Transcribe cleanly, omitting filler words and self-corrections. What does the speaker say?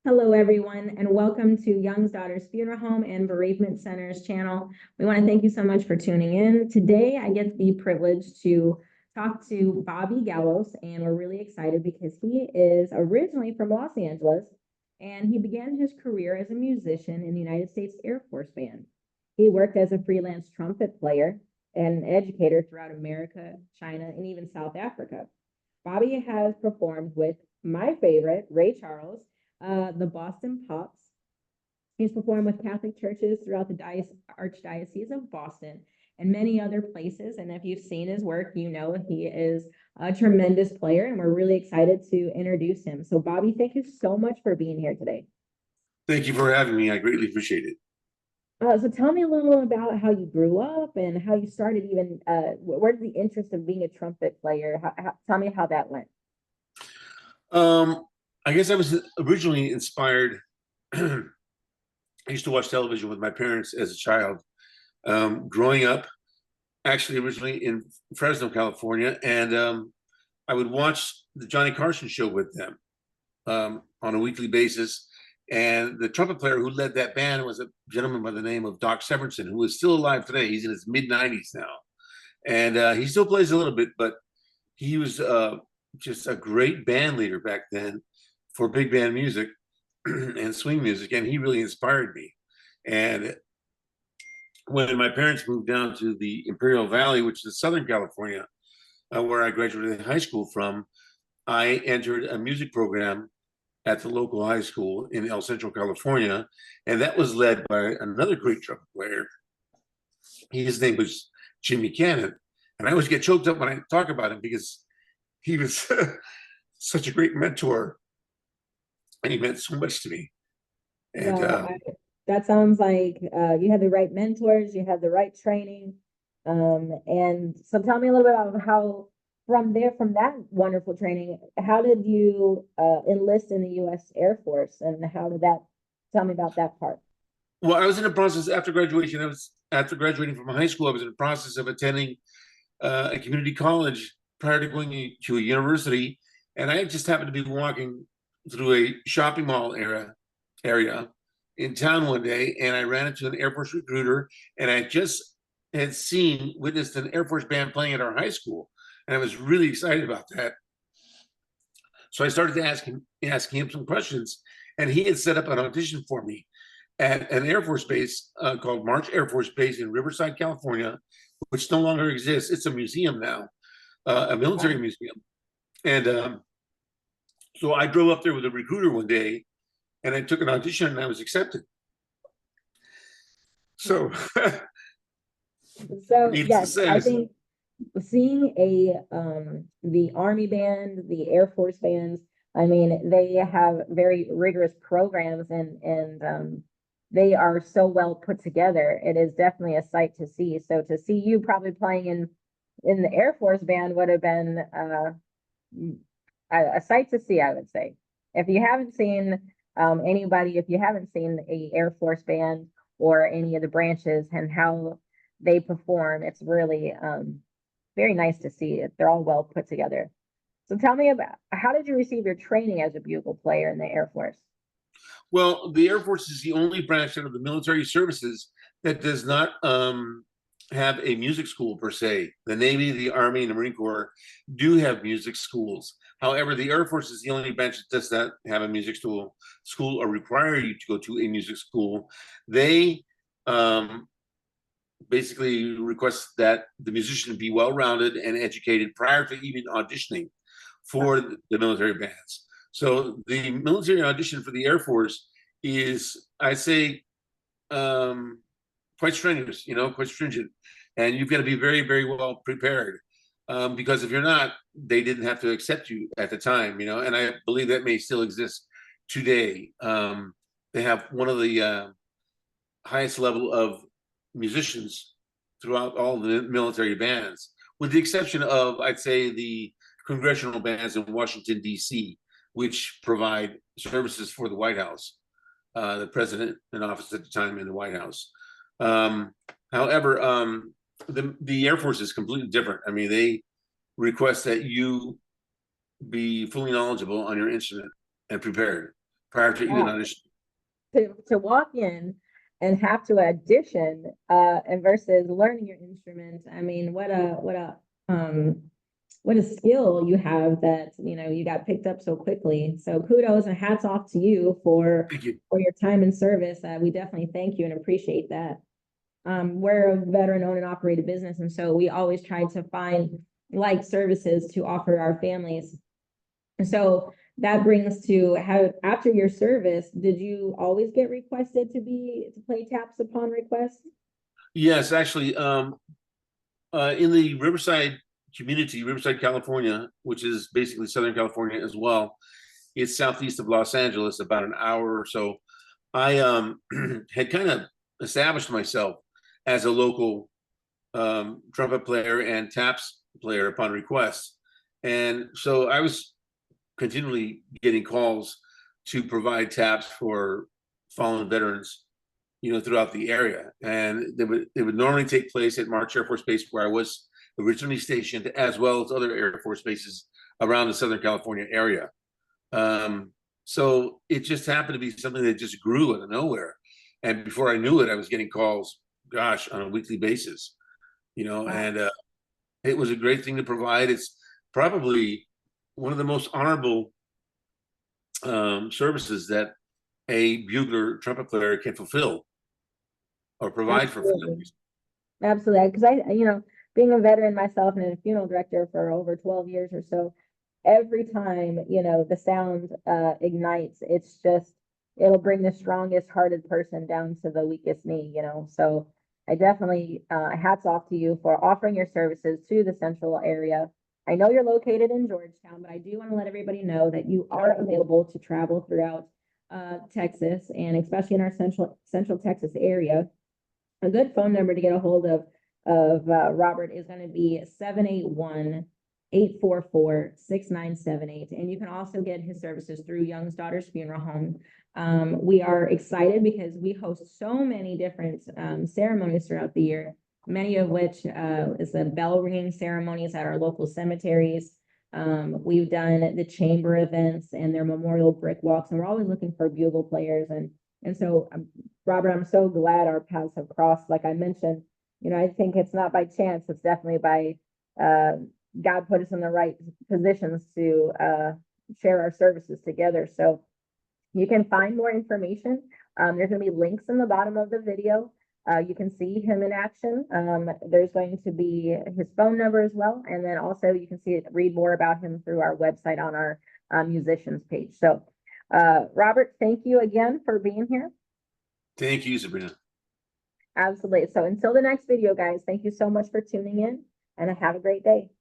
Hello, everyone, and welcome to Young's Daughters Funeral Home and Bereavement Center's channel. We want to thank you so much for tuning in. Today, I get the privilege to talk to Bobby Gallegos, and we're really excited because he is originally from Los Angeles, and he began his career as a musician in the United States Air Force Band. He worked as a freelance trumpet player and educator throughout America, China, and even South Africa. Bobby has performed with my favorite, Ray Charles, the Boston Pops. He's performed with Catholic churches throughout the Archdiocese of Boston and many other places. And if you've seen his work, you know he is a tremendous player, and we're really excited to introduce him. So, Bobby, thank you so much for being here today. Thank you for having me. I greatly appreciate it. So tell me a little about how you grew up and how you started even, where did the interest of being a trumpet player, tell me how that went. I guess I was originally inspired. I used to watch television with my parents as a child, growing up, actually originally in Fresno, California, and I would watch the Johnny Carson show with them on a weekly basis. And the trumpet player who led that band was a gentleman by the name of Doc Severinsen, who is still alive today. He's in his mid-90s now. And he still plays a little bit, but he was just a great band leader back then for big band music and swing music. And he really inspired me. And when my parents moved down to the Imperial Valley, which is Southern California, where I graduated high school from, I entered a music program at the local high school in El Centro, California, and that was led by another great trumpet player. His name was Jimmy Cannon, and I always get choked up when I talk about him because he was such a great mentor, and he meant so much to me. And that sounds like you had the right mentors, you had the right training, and so tell me a little bit about how from that wonderful training, how did you enlist in the U.S. Air Force, and how did that? Tell me about that part. Well, I was in the process after graduation. After graduating from high school. I was in the process of attending a community college prior to going to a university, and I just happened to be walking through a shopping mall area in town one day, and I ran into an Air Force recruiter, and I just had witnessed an Air Force band playing at our high school. And I was really excited about that. So I started asking him some questions, and he had set up an audition for me at an Air Force base called March Air Force Base in Riverside, California, which no longer exists. It's a museum now, a military museum. And so I drove up there with a recruiter one day, and I took an audition, and I was accepted. So, yes, I think seeing the Army band, the Air Force bands, I mean, they have very rigorous programs, and they are so well put together. It is definitely a sight to see. So to see you probably playing in the Air Force band would have been a sight to see, I would say. If you haven't seen if you haven't seen a Air Force band or any of the branches and how they perform, it's really very nice to see it. They're all well put together. So tell me about, how did you receive your training as a bugle player in the Air Force? Well, the Air Force is the only branch out of the military services that does not have a music school per se. The Navy, the Army, and the Marine Corps do have music schools. However, the Air Force is the only branch that does not have a music school or require you to go to a music school. They basically request that the musician be well-rounded and educated prior to even auditioning for the military bands. So the military audition for the Air Force is, I'd say, quite strenuous, quite stringent. And you've got to be very, very well prepared. Because if you're not, they didn't have to accept you at the time, and I believe that may still exist today. They have one of the highest level of musicians throughout all the military bands, with the exception of, I'd say, the congressional bands in Washington, D.C., which provide services for the White House, the president in office at the time in the White House. However, the Air Force is completely different. I mean, they request that you be fully knowledgeable on your instrument and prepared prior to even Wow. audition. To walk in and have to audition and versus learning your instrument. I mean, what a skill you have that, you know, you got picked up so quickly. So kudos and hats off to you Thank you. for your time and service. We definitely thank you and appreciate that. We're a veteran-owned and operated business, and so we always try to find like services to offer our families. And so that brings to how after your service, did you always get requested to play taps upon request? Yes, actually, in the Riverside community, Riverside, California, which is basically Southern California as well, it's southeast of Los Angeles, about an hour or so. I had kind of established myself as a local trumpet player and taps player upon request. And so I was continually getting calls to provide taps for fallen veterans, you know, throughout the area. And they would normally take place at March Air Force Base, where I was originally stationed, as well as other Air Force bases around the Southern California area. So it just happened to be something that just grew out of nowhere. And before I knew it, I was getting calls, gosh, on a weekly basis, you know, and it was a great thing to provide. It's probably one of the most honorable services that a bugler trumpet player can fulfill or provide for families. Absolutely. Because you know, being a veteran myself and a funeral director for over 12 years or so, every time, you know, the sound ignites, it'll bring the strongest hearted person down to the weakest knee, you know. So I definitely hats off to you for offering your services to the central area. I know you're located in Georgetown, but I do want to let everybody know that you are available to travel throughout Texas, and especially in our central Texas area. A good phone number to get a hold of Robert is going to be 781-844-6978. And you can also get his services through Young's Daughters Funeral Home. We are excited because we host so many different ceremonies throughout the year, many of which is the bell ringing ceremonies at our local cemeteries. We've done the chamber events and their memorial brick walks, and we're always looking for bugle players. And so, Robert, I'm so glad our paths have crossed. Like I mentioned, you know, I think it's not by chance, it's definitely by God put us in the right positions to share our services together. So you can find more information. There's going to be links in the bottom of the video. You can see him in action. There's going to be his phone number as well. And then also you can read more about him through our website on our musicians page. So Robert, thank you again for being here. Thank you, Sabrina. Absolutely. So until the next video, guys, thank you so much for tuning in, and have a great day.